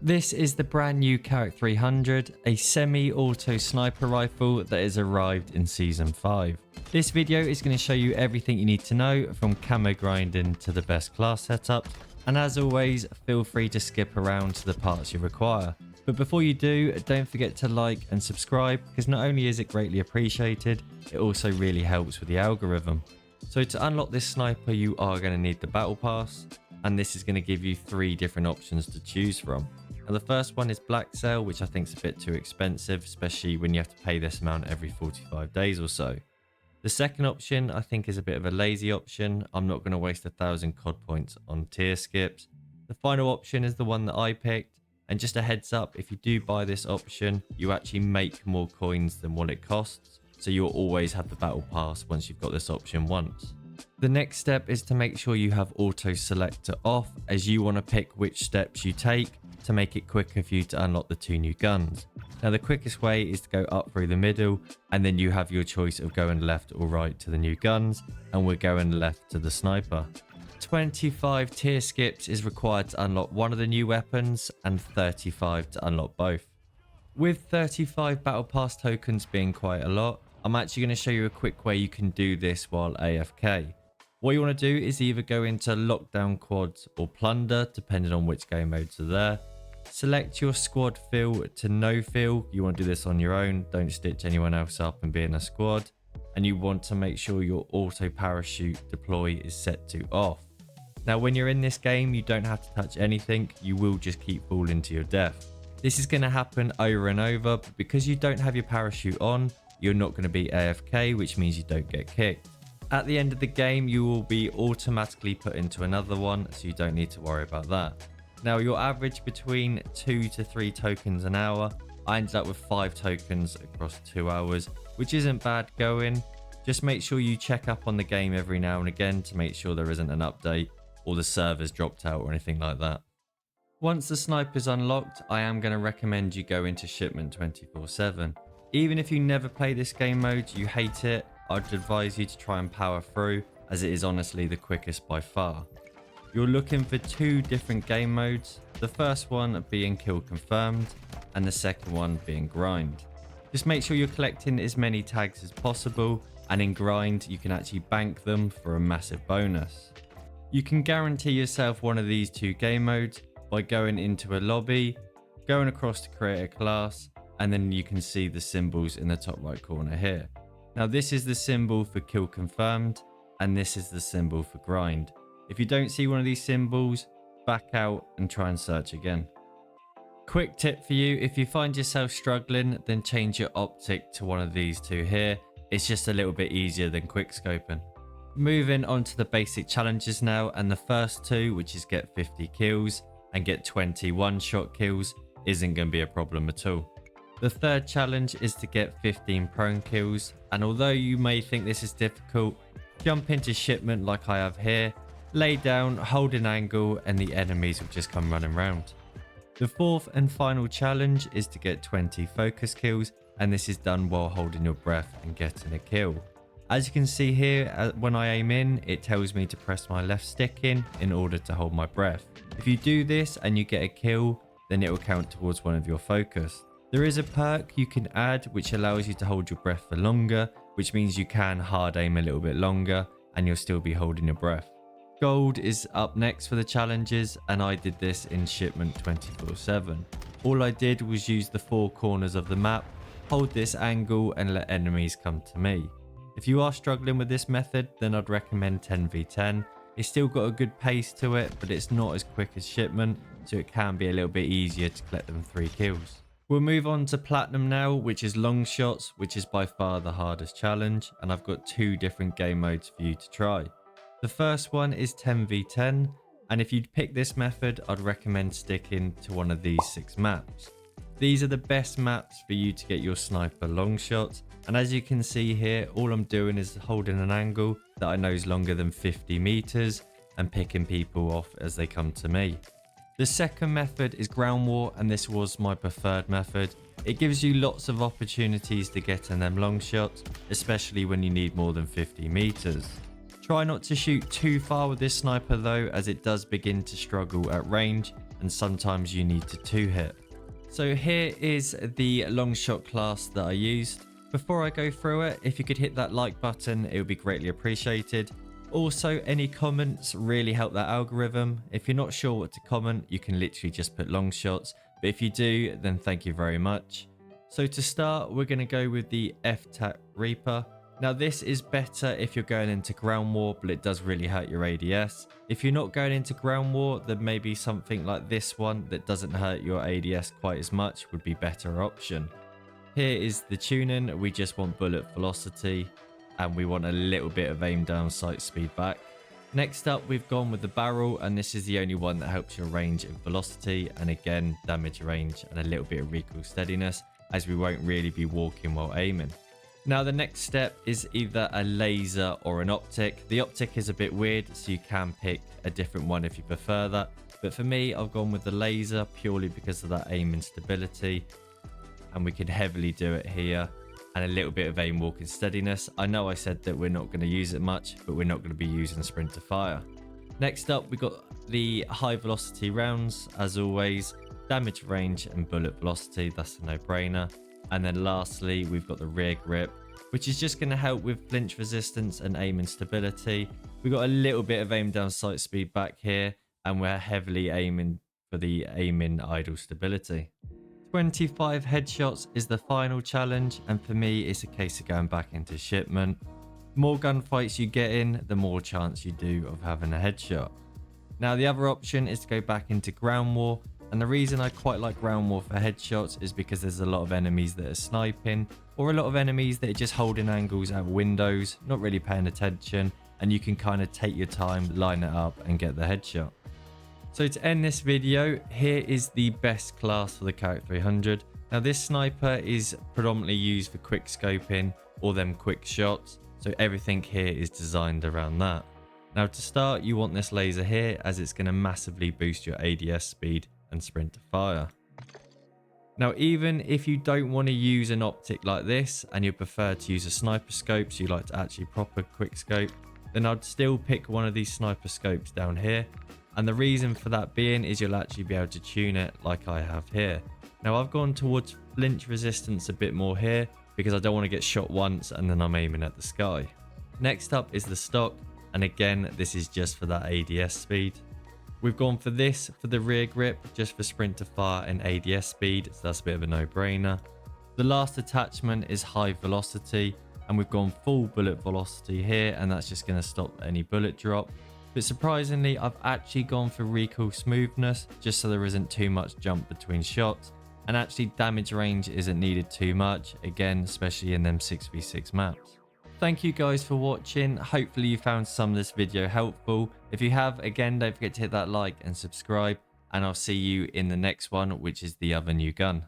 This is the brand new Carrack 300, a semi-auto sniper rifle that has arrived in Season 5. This video is going to show you everything you need to know from camo grinding to the best class setups, and as always, feel free to skip around to the parts you require. But before you do, don't forget to like and subscribe, because not only is it greatly appreciated, it also really helps with the algorithm. So to unlock this sniper, you are going to need the battle pass, and this is going to give you 3 different options to choose from. Now the first one is black sale, which I think is a bit too expensive, especially when you have to pay this amount every 45 days or so. The second option I think is a bit of a lazy option. I'm not going to waste 1,000 COD points on tier skips. The final option is the one that I picked, and just a heads up, if you do buy this option, you actually make more coins than what it costs, so you'll always have the battle pass once you've got this option once. The next step is to make sure you have auto selector off, as you want to pick which steps you take to make it quicker for you to unlock the 2 new guns. Now the quickest way is to go up through the middle, and then you have your choice of going left or right to the new guns, and we're going left to the sniper. 25 tier skips is required to unlock one of the new weapons, and 35 to unlock both. With 35 battle pass tokens being quite a lot, I'm actually going to show you a quick way you can do this while AFK. What you want to do is either go into lockdown quads or plunder, depending on which game modes are there. Select your squad fill to no fill. You want to do this on your own, don't stitch anyone else up and be in a squad. And you want to make sure your auto parachute deploy is set to off. Now when you're in this game, you don't have to touch anything, you will just keep falling to your death. This is going to happen over and over, but because you don't have your parachute on, you're not going to be AFK, which means you don't get kicked. At the end of the game, you will be automatically put into another one, so you don't need to worry about that. Now your average between 2 to 3 tokens an hour. I ended up with 5 tokens across 2 hours, which isn't bad going. Just make sure you check up on the game every now and again to make sure there isn't an update or the servers dropped out or anything like that. Once the sniper's unlocked, I am going to recommend you go into shipment 24/7. Even if you never play this game mode, you hate it, I'd advise you to try and power through, as it is honestly the quickest by far. You're looking for 2 different game modes, the first one being kill confirmed and the second one being grind. Just make sure you're collecting as many tags as possible, and in grind you can actually bank them for a massive bonus. You can guarantee yourself one of these 2 game modes by going into a lobby, going across to create a class, and then you can see the symbols in the top right corner here. Now this is the symbol for kill confirmed, and this is the symbol for grind. If you don't see one of these symbols, back out and try and search again. Quick tip for you, if you find yourself struggling, then change your optic to one of these 2 here. It's just a little bit easier than quick scoping. Moving on to the basic challenges now, and the first 2, which is get 50 kills and get 20 one-shot kills, isn't going to be a problem at all. The third challenge is to get 15 prone kills, and although you may think this is difficult, jump into shipment like I have here, lay down, hold an angle, and the enemies will just come running round. The fourth and final challenge is to get 20 focus kills, and this is done while holding your breath and getting a kill. As you can see here, when I aim in, it tells me to press my left stick in order to hold my breath. If you do this and you get a kill, then it will count towards one of your focus. There is a perk you can add which allows you to hold your breath for longer, which means you can hard aim a little bit longer and you'll still be holding your breath. Gold is up next for the challenges, and I did this in shipment 24/7. All I did was use the 4 corners of the map, hold this angle and let enemies come to me. If you are struggling with this method, then I'd recommend 10v10. It's still got a good pace to it, but it's not as quick as shipment, so it can be a little bit easier to collect them 3 kills. We'll move on to platinum now, which is Longshots, which is by far the hardest challenge, and I've got 2 different game modes for you to try. The first one is 10v10, and if you'd pick this method, I'd recommend sticking to one of these 6 maps. These are the best maps for you to get your sniper long shots, and as you can see here, all I'm doing is holding an angle that I know is longer than 50 meters and picking people off as they come to me. The second method is ground war, and this was my preferred method. It gives you lots of opportunities to get in them long shots, especially when you need more than 50 meters. Try not to shoot too far with this sniper though, as it does begin to struggle at range, and sometimes you need to 2-hit. So here is the Longshot class that I used. Before I go through it, if you could hit that like button, it would be greatly appreciated. Also, any comments really help that algorithm. If you're not sure what to comment, you can literally just put Longshots, but if you do, then thank you very much. So to start, we're going to go with the F-Tac Reaper. Now this is better if you're going into ground war, but it does really hurt your ADS. If you're not going into ground war, then maybe something like this one that doesn't hurt your ADS quite as much would be better option. Here is the tuning. We just want bullet velocity and we want a little bit of aim down, sight speed back. Next up, we've gone with the barrel, and this is the only one that helps your range and velocity, and again damage range and a little bit of recoil steadiness, as we won't really be walking while aiming. Now the next step is either a laser or an optic. The optic is a bit weird, so you can pick a different one if you prefer that, but for me I've gone with the laser purely because of that aim and stability, and we can heavily do it here, and a little bit of aim walking steadiness. I know I said that we're not going to use it much, but we're not going to be using sprint to fire. Next up, we got the high velocity rounds, as always, damage range and bullet velocity, that's a no-brainer. And then lastly, we've got the rear grip, which is just going to help with flinch resistance and aim and stability. We've got a little bit of aim down, sight speed back here, and we're heavily aiming for the aim in idle stability. 25 headshots is the final challenge, and for me it's a case of going back into shipment. The more gunfights you get in, the more chance you do of having a headshot. Now the other option is to go back into ground war, and the reason I quite like ground war for headshots is because there's a lot of enemies that are sniping, or a lot of enemies that are just holding angles out windows, not really paying attention, and you can kind of take your time, line it up and get the headshot. So to end this video, here is the best class for the Carrack 300. Now this sniper is predominantly used for quick scoping or them quick shots, so everything here is designed around that. Now to start, you want this laser here, as it's going to massively boost your ADS speed and sprint to fire. Now even if you don't want to use an optic like this and you prefer to use a sniper scope, so you like to actually proper quick scope, then I'd still pick one of these sniper scopes down here. And the reason for that being is you'll actually be able to tune it like I have here. Now I've gone towards flinch resistance a bit more here because I don't want to get shot once and then I'm aiming at the sky. Next up is the stock, and again this is just for that ADS speed. We've gone for this for the rear grip, just for sprint to fire and ADS speed, so that's a bit of a no-brainer. The last attachment is high velocity, and we've gone full bullet velocity here, and that's just going to stop any bullet drop. But surprisingly, I've actually gone for recoil smoothness, just so there isn't too much jump between shots, and actually damage range isn't needed too much, again especially in them 6v6 maps. Thank you guys for watching. Hopefully you found some of this video helpful. If you have, again, don't forget to hit that like and subscribe, and I'll see you in the next one, which is the other new gun.